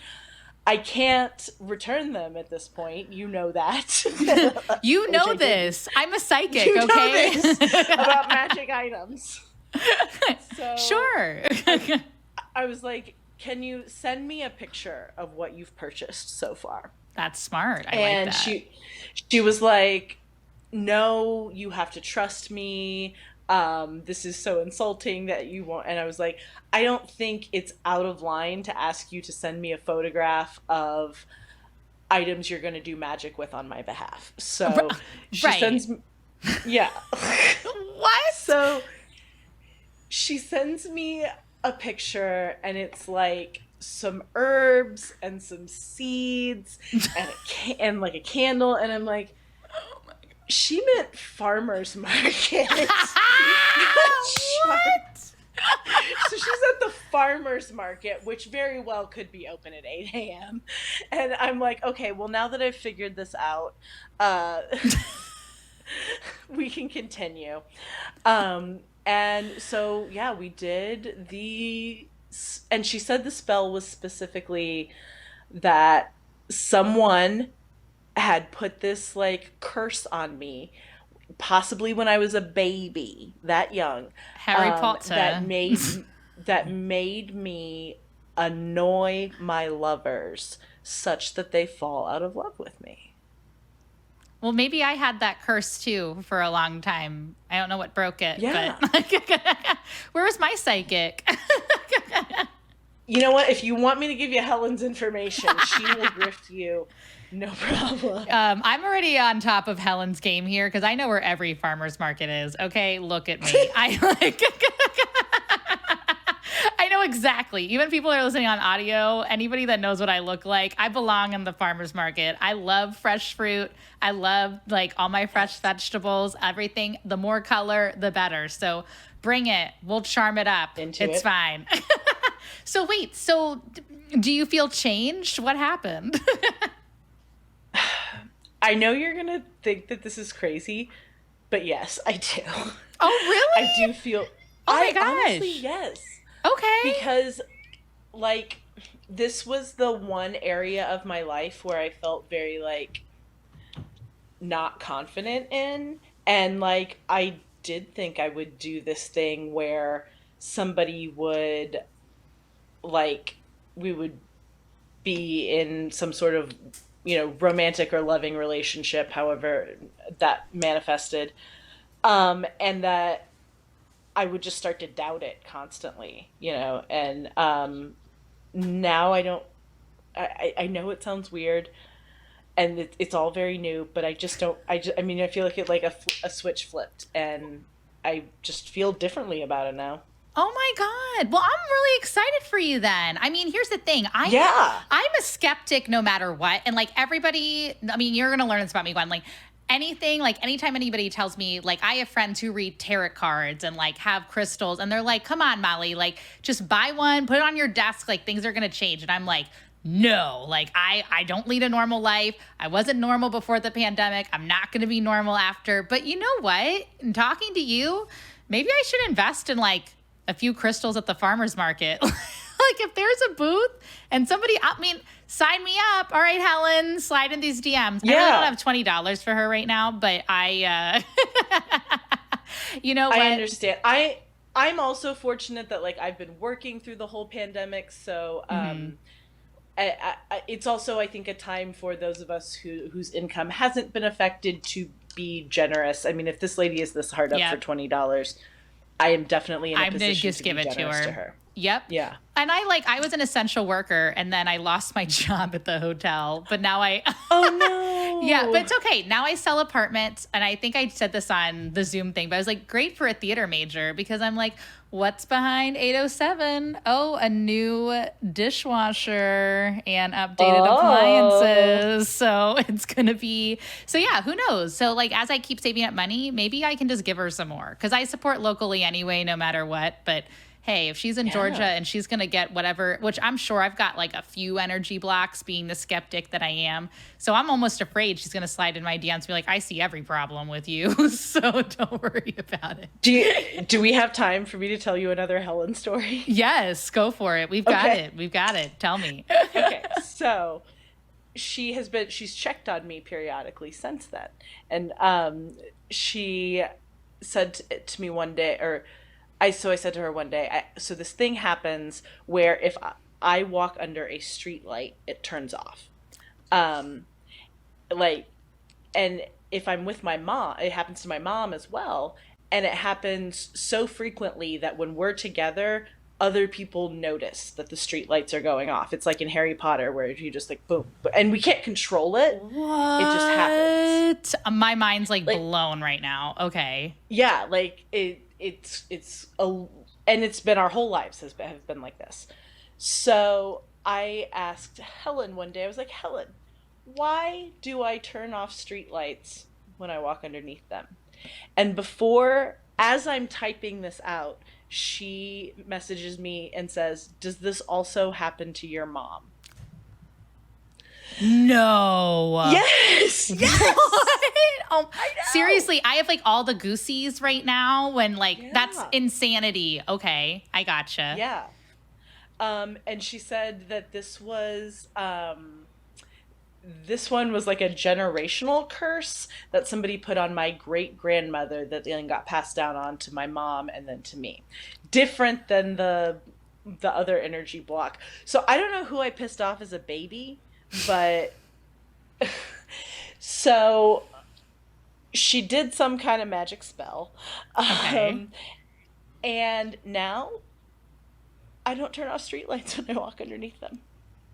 I can't return them at this point, you know that. You know this. I'm a psychic, you okay? know this about magic items. So Sure. I was like, can you send me a picture of what you've purchased so far? That's smart. I And like that. she was like, no, you have to trust me. This is so insulting that you won't. And I was like, I don't think it's out of line to ask you to send me a photograph of items you're going to do magic with on my behalf. So she Right. sends yeah. What? So she sends me a picture, and it's like some herbs and some seeds and and like a candle, and I'm like, she meant farmer's market. What? So she's at the farmer's market, which very well could be open at 8 a.m. And I'm like, okay, well, now that I've figured this out, we can continue. And so, yeah, we did and she said the spell was specifically that someone had put this like curse on me, possibly when I was a baby, that young. Harry Potter. That made me annoy my lovers such that they fall out of love with me. Well, maybe I had that curse too for a long time. I don't know what broke it. Yeah. But where was my psychic? You know what? If you want me to give you Helen's information, she will grift you. No problem. I'm already on top of Helen's game here because I know where every farmer's market is. Okay, look at me. I know exactly. Even people that are listening on audio, anybody that knows what I look like, I belong in the farmer's market. I love fresh fruit. I love like all my fresh vegetables, everything. The more color, the better. So bring it. We'll charm it up. It's fine. So wait, do you feel changed? What happened? I know you're going to think that this is crazy, but yes, I do. Oh, really? I do feel... Oh my gosh. Honestly, yes. Okay. Because, like, this was the one area of my life where I felt very, like, not confident in. And, like, I did think I would do this thing where somebody would, like, we would be in some sort of, you know, romantic or loving relationship, however that manifested. And that I would just start to doubt it constantly, you know, and now I don't, I know it sounds weird and it's all very new, but I just don't, I feel like it like a switch flipped and I just feel differently about it now. Oh my God. Well, I'm really excited for you then. I mean, here's the thing. I'm a skeptic no matter what. And like everybody, I mean, you're going to learn this about me, Gwen. Like anytime anybody tells me, like I have friends who read tarot cards and like have crystals and they're like, come on, Molly, like just buy one, put it on your desk. Like things are going to change. And I'm like, no, like I don't lead a normal life. I wasn't normal before the pandemic. I'm not going to be normal after. But you know what? In talking to you, maybe I should invest in like a few crystals at the farmer's market. Like if there's a booth and somebody, I mean, sign me up. All right, Helen, slide in these DMs. Yeah. I really don't have $20 for her right now, but I, you know what? I understand. I'm also fortunate that like I've been working through the whole pandemic. So, it's also, I think, a time for those of us whose income hasn't been affected to be generous. I mean, if this lady is this hard up for $20, I am definitely in a position to give it to her. Yep. Yeah. And I was an essential worker and then I lost my job at the hotel, but now oh no. Yeah, but it's okay. Now I sell apartments and I think I said this on the Zoom thing, but I was like, great for a theater major because I'm like, what's behind 807? Oh, a new dishwasher and updated appliances. So it's going to be, so yeah, who knows? So like, as I keep saving up money, maybe I can just give her some more because I support locally anyway, no matter what. But hey, if she's in Georgia and she's going to get whatever, which I'm sure I've got like a few energy blocks being the skeptic that I am. So I'm almost afraid she's going to slide in my DMs and be like, I see every problem with you. So don't worry about it. Do we have time for me to tell you another Helen story? Yes, go for it. We've got it. We've got it. Tell me. Okay. So she's checked on me periodically since then. And she said to me one day, so I said to her one day, so this thing happens where if I walk under a street light, it turns off. And if I'm with my mom, it happens to my mom as well. And it happens so frequently that when we're together, other people notice that the street lights are going off. It's like in Harry Potter where you just like boom, and we can't control it. What? It just happens. My mind's like blown right now. Okay. Yeah, like it's and it's been our whole lives have been like this. So I asked Helen one day, I was like, Helen, why do I turn off streetlights when I walk underneath them? And as I'm typing this out, she messages me and says, does this also happen to your mom? No. Yes. Yes. Oh, seriously, I have like all the goosies right now when that's insanity. Okay, I gotcha. Yeah. And she said that this one was like a generational curse that somebody put on my great grandmother that then got passed down on to my mom and then to me. Different than the other energy block. So I don't know who I pissed off as a baby, but so she did some kind of magic spell. Okay. And now I don't turn off streetlights when I walk underneath them.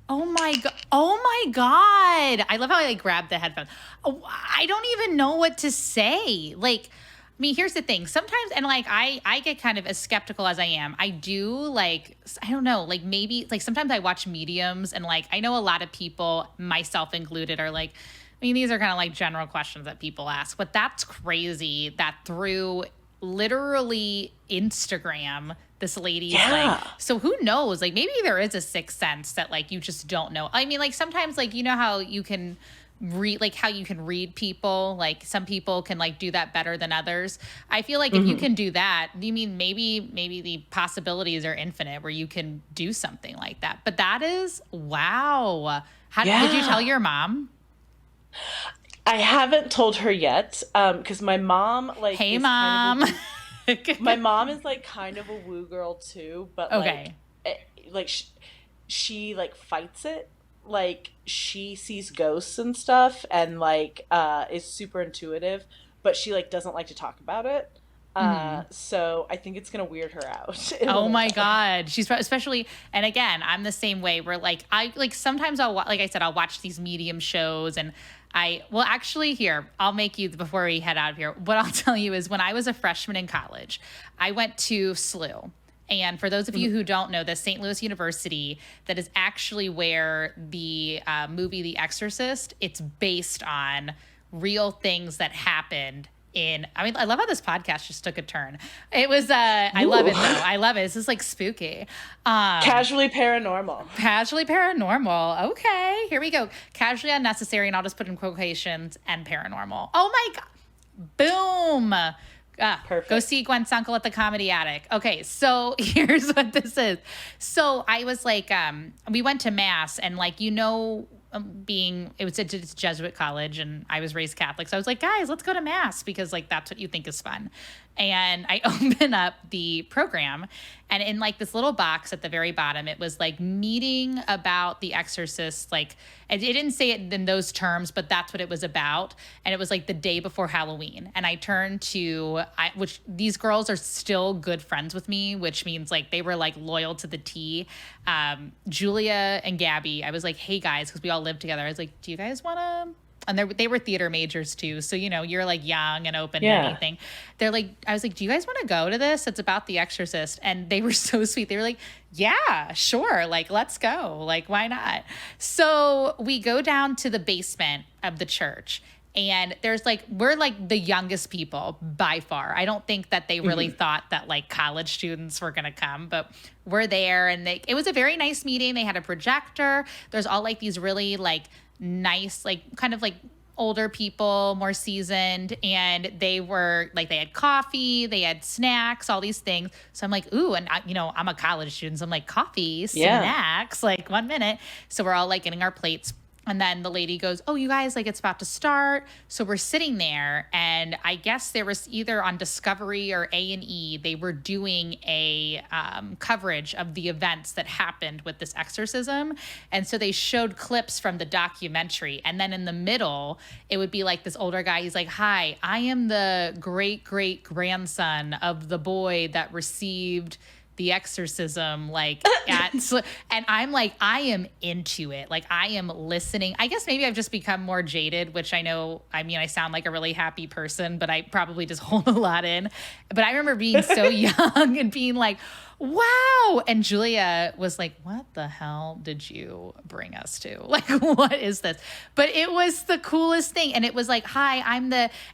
Oh my god! Oh my god! I love how I grabbed the headphones. Oh, I don't even know what to say. Like, I mean, here's the thing. Sometimes, and like, I get kind of as skeptical as I am. I do like, I don't know, like maybe like sometimes I watch mediums, and like I know a lot of people, myself included, are like, I mean, these are kind of like general questions that people ask, but that's crazy that through literally Instagram, this lady's like, so who knows? Like maybe there is a sixth sense that like you just don't know. I mean, like sometimes like you know how you can read people, like some people can like do that better than others. I feel like if you can do that, you mean maybe the possibilities are infinite where you can do something like that. But that is wow. Did you tell your mom? I haven't told her yet, because my mom like. Hey, Mom. My mom is like kind of a woo girl too, but okay, she like fights it. Like she sees ghosts and stuff, and like is super intuitive, but she like doesn't like to talk about it. So I think it's gonna weird her out. Oh my god, she's especially, and again, I'm the same way. Where like I like sometimes I'll like I said I'll watch these medium shows, and actually here, I'll make you, before we head out of here, what I'll tell you is when I was a freshman in college, I went to SLU. And for those of you who don't know, the St. Louis University, that is actually where the movie The Exorcist, it's based on real things that happened I love how this podcast just took a turn. It was, I love it though. I love it. This is like spooky. Casually paranormal. Casually paranormal. Okay, here we go. Casually unnecessary, and I'll just put in quotations, and paranormal. Oh my God. Boom. Perfect. Go see Gwen Sunkel at the Comedy Attic. Okay, so here's what this is. So I was like, we went to Mass, and like, it was a Jesuit college, and I was raised Catholic. So I was like, guys, let's go to Mass, because like, that's what you think is fun. And I open up the program, and in like this little box at the very bottom, it was like meeting about The Exorcist. Like it didn't say it in those terms, but that's what it was about. And it was like the day before Halloween. And I turned to, which these girls are still good friends with me, which means like they were like loyal to the T. Julia and Gabby, I was like, hey guys, because we all lived together. I was like, do you guys want to? And they were theater majors too. So, you're like young and open to anything. They're like, I was like, do you guys want to go to this? It's about The Exorcist. And they were so sweet. They were like, yeah, sure. Like, let's go. Like, why not? So we go down to the basement of the church. And we're like the youngest people by far. I don't think that they really thought that like college students were going to come, but we're there. And it was a very nice meeting. They had a projector. There's all like these really like nice, like kind of like older people, more seasoned, and they were like, they had coffee, they had snacks, all these things. So I'm like, ooh, and I'm a college student, so I'm like, coffee, snacks, like 1 minute. So we're all like getting our plates. And then the lady goes, oh, you guys, like it's about to start. So we're sitting there, and I guess there was either on Discovery or A&E, they were doing a coverage of the events that happened with this exorcism. And so they showed clips from the documentary. And then in the middle, it would be like this older guy. He's like, hi, I am the great-great-grandson of the boy that received The Exorcism, like and I'm like, I am into it. Like I am listening. I guess maybe I've just become more jaded, which I know, I mean, I sound like a really happy person, but I probably just hold a lot in. But I remember being so young and being like, wow. And Julia was like, what the hell did you bring us to? Like, what is this? But it was the coolest thing. And it was like, hi,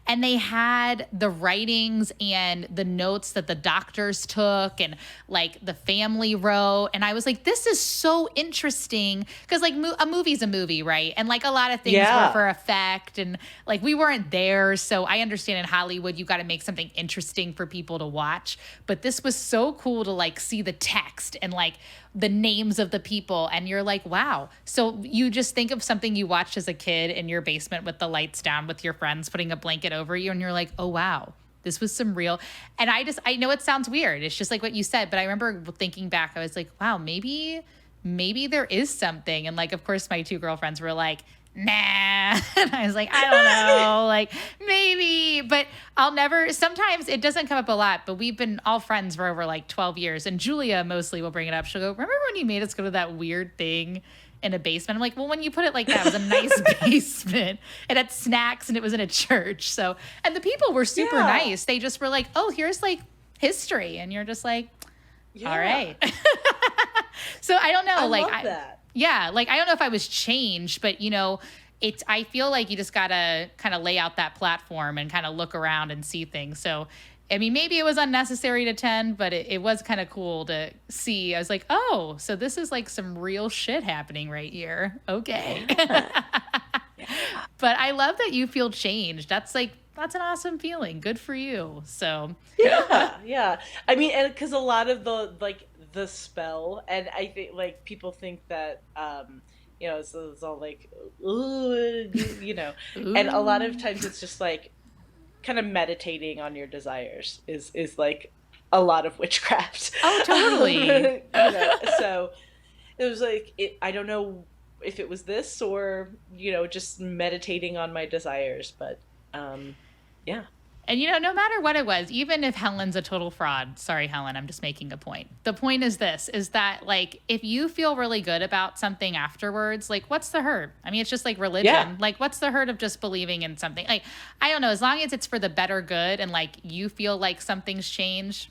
and they had the writings and the notes that the doctors took and like the family wrote. And I was like, this is so interesting. Cause like a movie's a movie, right? And like a lot of things were for effect and like we weren't there. So I understand in Hollywood, you got to make something interesting for people to watch. But this was so cool to like see the text and like the names of the people, and you're like, wow. So you just think of something you watched as a kid in your basement with the lights down with your friends putting a blanket over you, and you're like, oh wow, this was some real. And I know it sounds weird, it's just like what you said, but I remember thinking back, I was like, wow, maybe there is something. And like, of course my two girlfriends were like, nah. And I was like, I don't know, like maybe, but sometimes it doesn't come up a lot, but we've been all friends for over like 12 years. And Julia mostly will bring it up. She'll go, remember when you made us go to that weird thing in a basement? I'm like, well, when you put it like that, it was a nice basement. It had snacks and it was in a church. So, and the people were super nice. They just were like, oh, here's like history. And you're just like, all right. So I don't know. I like, love that. Yeah, like I don't know if I was changed, but you know, I feel like you just gotta kind of lay out that platform and kind of look around and see things. So, I mean, maybe it was unnecessary to attend, but it was kind of cool to see. I was like, oh, so this is like some real shit happening right here. Okay. But I love that you feel changed. That's an awesome feeling. Good for you. So yeah. I mean, and because a lot of the spell, and I think like people think that you know, so it's all like ooh, you know, and a lot of times it's just like kind of meditating on your desires is like a lot of witchcraft. Oh, totally. You know, so it was like I don't know if it was this or, you know, just meditating on my desires, but yeah. And, you know, no matter what it was, even if Helen's a total fraud, sorry, Helen, I'm just making a point. The point is that, like, if you feel really good about something afterwards, like, what's the hurt? I mean, it's just like religion. Yeah. Like, what's the hurt of just believing in something? Like, I don't know. As long as it's for the better good and, like, you feel like something's changed,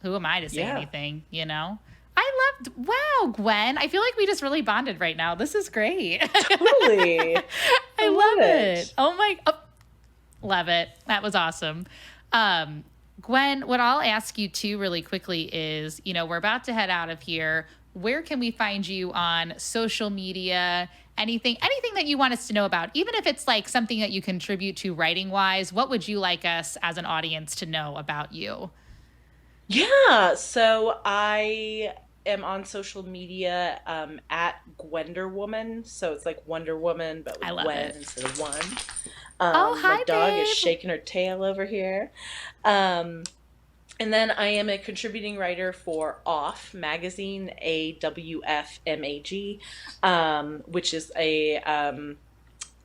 who am I to say anything, you know? Wow, Gwen. I feel like we just really bonded right now. This is great. Totally. I love it. Oh, my... Oh. Love it. That was awesome. Gwen, what I'll ask you too really quickly is, you know, we're about to head out of here. Where can we find you on social media? Anything that you want us to know about, even if it's like something that you contribute to writing wise, what would you like us as an audience to know about you? Yeah. So I am on social media at Gwenderwoman. So it's like Wonder Woman, but with Gwen instead of one. Hi, my dog babe. is shaking her tail over here. And then I am a contributing writer for Off Magazine, AWFMAG, which is a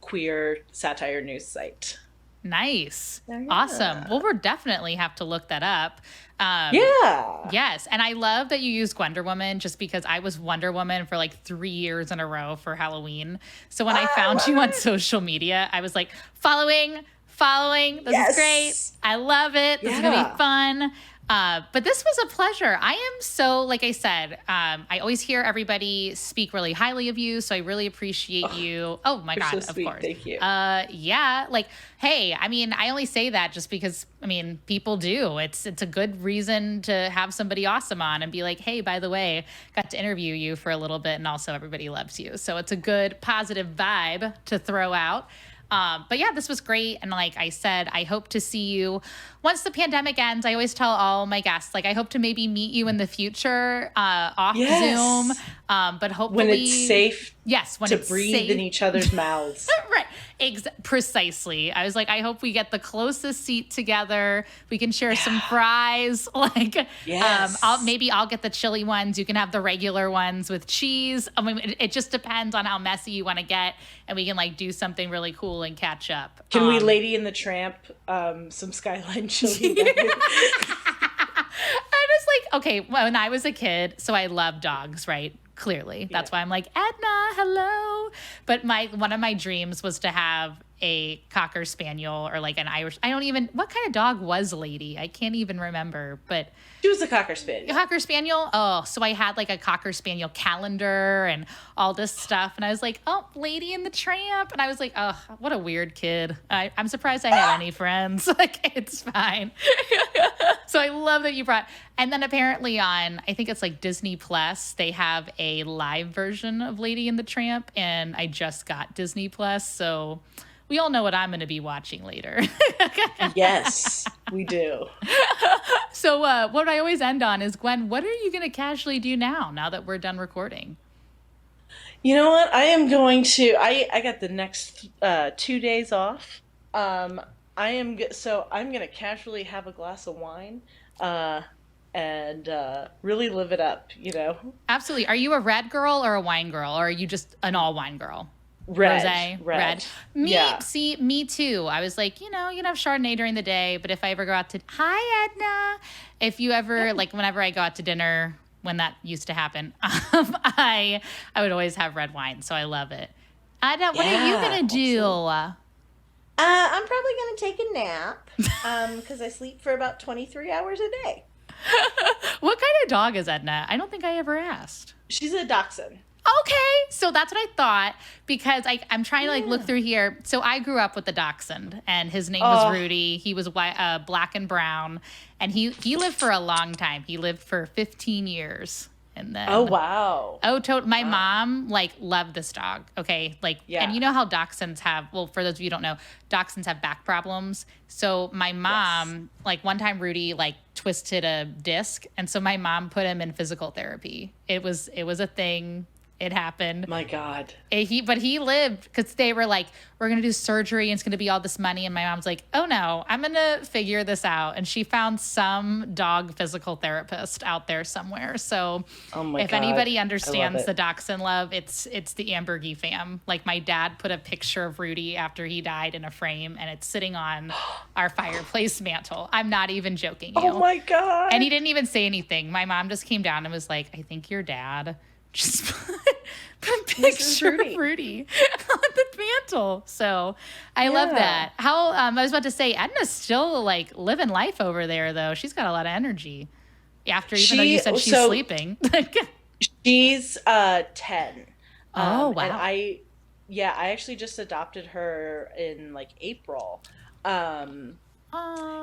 queer satire news site. Nice. Awesome. Well, we'll definitely have to look that up. Yeah. Yes. And I love that you use Wonder Woman just because I was Wonder Woman for like 3 years in a row for Halloween. So when I found you on social media, I was like, following. This is great. I love it. This is going to be fun. But this was a pleasure. I am so, like I said, I always hear everybody speak really highly of you. So I really appreciate you. Oh my God, so sweet. Of course. Thank you. Yeah. Like, hey, I mean, I only say that just because, I mean, people do. It's a good reason to have somebody awesome on and be like, hey, by the way, got to interview you for a little bit and also everybody loves you. So it's a good positive vibe to throw out. But yeah, this was great. And like I said, I hope to see you once the pandemic ends. I always tell all my guests, like, I hope to maybe meet you in the future, off Zoom. But hopefully when it's safe when to it's breathe safe. in each other's mouths. Right. Precisely. I was like, I hope we get the closest seat together. We can share some fries. Like, I'll get the chili ones. You can have the regular ones with cheese. I mean, it just depends on how messy you want to get, and we can like do something really cool and catch up. Can we Lady and the Tramp some Skyline chili? I was like, okay, when I was a kid, so I love dogs, right? Clearly. That's why I'm like, Edna, hello. But one of my dreams was to have a Cocker Spaniel or like an Irish. What kind of dog was Lady? I can't even remember, but She was a Cocker Spaniel. Cocker Spaniel? Oh, so I had like a Cocker Spaniel calendar and all this stuff. And I was like, oh, Lady and the Tramp. And I was like, oh, what a weird kid. I'm surprised I had any friends. Like, it's fine. So I love that you brought, and then apparently on, I think it's like Disney Plus, they have a live version of Lady and the Tramp. And I just got Disney Plus. So we all know what I'm going to be watching later. Yes, we do. So what I always end on is, Gwen, what are you going to casually do now that we're done recording? You know what? I am going to, I got the next 2 days off. I'm going to casually have a glass of wine and really live it up, you know? Absolutely. Are you a red girl or a wine girl, or are you just an all wine girl? Red. Rosé, red. Me too. I was like, you can have Chardonnay during the day, but if I ever go out to, hi Edna, if you ever, like whenever I go out to dinner, when that used to happen, I would always have red wine. So I love it. Edna, what are you going to do? I'm probably going to take a nap because I sleep for about 23 hours a day. What kind of dog is Edna? I don't think I ever asked. She's a dachshund. Okay, so that's what I thought, because I'm trying to like look through here. So I grew up with a dachshund, and his name was Rudy. He was black and brown, and he lived for a long time. He lived for 15 years. And then, oh, wow. My mom like loved this dog. Okay. Like, and you know how dachshunds have, well, for those of you who don't know, dachshunds have back problems. So my mom, like one time Rudy like twisted a disc. And so my mom put him in physical therapy. It was a thing. It happened. My God. But he lived, because they were like, we're going to do surgery and it's going to be all this money. And my mom's like, oh no, I'm going to figure this out. And she found some dog physical therapist out there somewhere. So if anybody understands the dachshund love, it's the Ambergy fam. Like my dad put a picture of Rudy after he died in a frame, and it's sitting on our fireplace mantle. I'm not even joking you. Oh my God. And he didn't even say anything. My mom just came down and was like, I think your dad just put a picture of Rudy on the mantle. So I love that. How I was about to say, Edna's still like living life over there, though. She's got a lot of energy. Even though you said she's sleeping. She's 10. Oh wow. And I actually just adopted her in like April.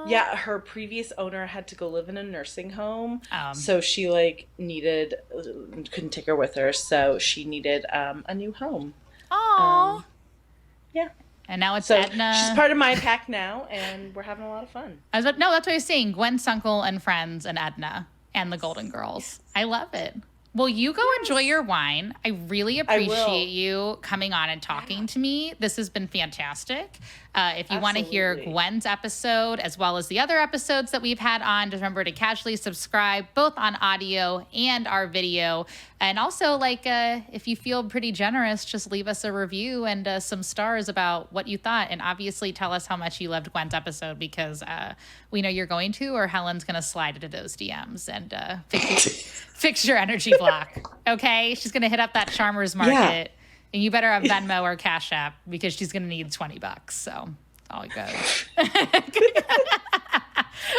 Yeah, her previous owner had to go live in a nursing home, so she like couldn't take her with her, so she needed a new home. Oh, yeah. And now it's Edna. She's part of my pack now, and we're having a lot of fun. That's what I was saying. Gwen, Sunkel, and friends, and Edna, and the Golden Girls. I love it. Well, you go enjoy your wine. I really appreciate you coming on and talking to me. This has been fantastic. If you want to hear Gwen's episode, as well as the other episodes that we've had on, just remember to casually subscribe, both on audio and our video. And also, like, if you feel pretty generous, just leave us a review and some stars about what you thought. And obviously tell us how much you loved Gwen's episode, because we know you're going to, or Helen's going to slide into those DMs and fix your energy block. Okay? She's going to hit up that Charmers Market. Yeah. And you better have Venmo or Cash App, because she's going to need $20. So all good.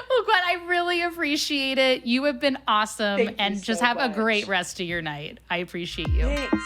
Well, Gwen, I really appreciate it. You have been awesome. Thank and you just so have much. A great rest of your night. I appreciate you. Thanks.